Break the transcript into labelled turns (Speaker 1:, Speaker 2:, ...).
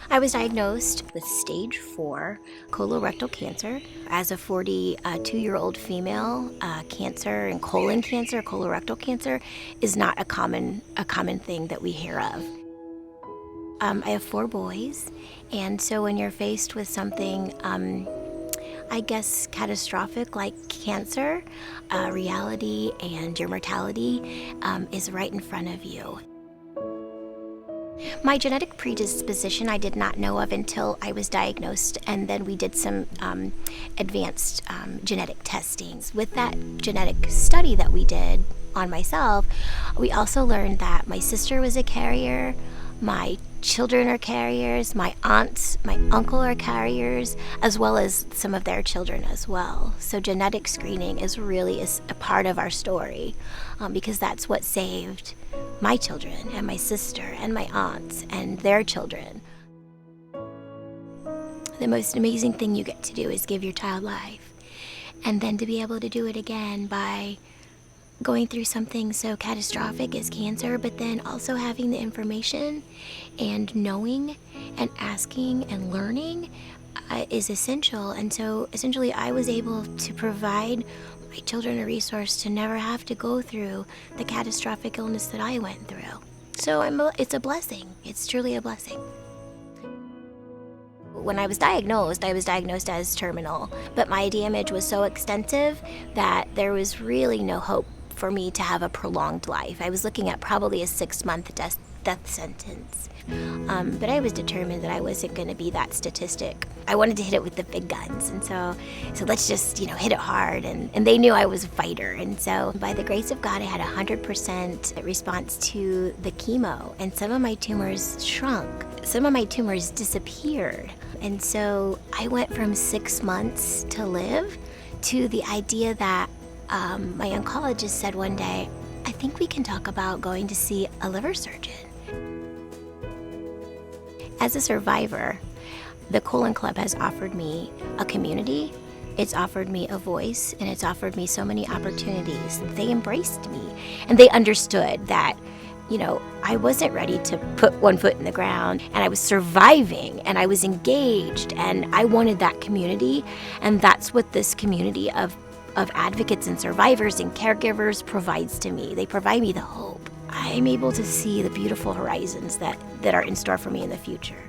Speaker 1: I was diagnosed with stage 4 colorectal cancer. As a 42-year-old female, cancer and colon cancer, colorectal cancer, is not a common thing that we hear of. I have 4 boys, and so when you're faced with something, I guess, catastrophic like cancer, reality and your mortality is right in front of you. My genetic predisposition I did not know of until I was diagnosed, and then we did some advanced genetic testings. With that genetic study that we did on myself, we also learned that my sister was a carrier, my children are carriers, my aunts, my uncle are carriers, as well as some of their children as well. So genetic screening is really a part of our story because that's what saved my children and my sister and my aunts and their children. The most amazing thing you get to do is give your child life, and then to be able to do it again by going through something so catastrophic as cancer, but then also having the information and knowing and asking and learning is essential. And so essentially I was able to provide my children a resource to never have to go through the catastrophic illness that I went through. So it's a blessing. It's truly a blessing. When I was diagnosed as terminal, but my damage was so extensive that there was really no hope for me to have a prolonged life. I was looking at probably a 6-month death sentence. But I was determined that I wasn't going to be that statistic. I wanted to hit it with the big guns, and so let's just hit it hard. And they knew I was a fighter, and so by the grace of God, I had 100% response to the chemo, and some of my tumors shrunk. Some of my tumors disappeared, and so I went from 6 months to live to the idea that my oncologist said one day, I think we can talk about going to see a liver surgeon. As a survivor, the Colon Club has offered me a community, it's offered me a voice, and it's offered me so many opportunities. They embraced me, and they understood that I wasn't ready to put one foot in the ground, and I was surviving, and I was engaged, and I wanted that community, and that's what this community of advocates and survivors and caregivers provides to me. They provide me the hope. I'm able to see the beautiful horizons that are in store for me in the future.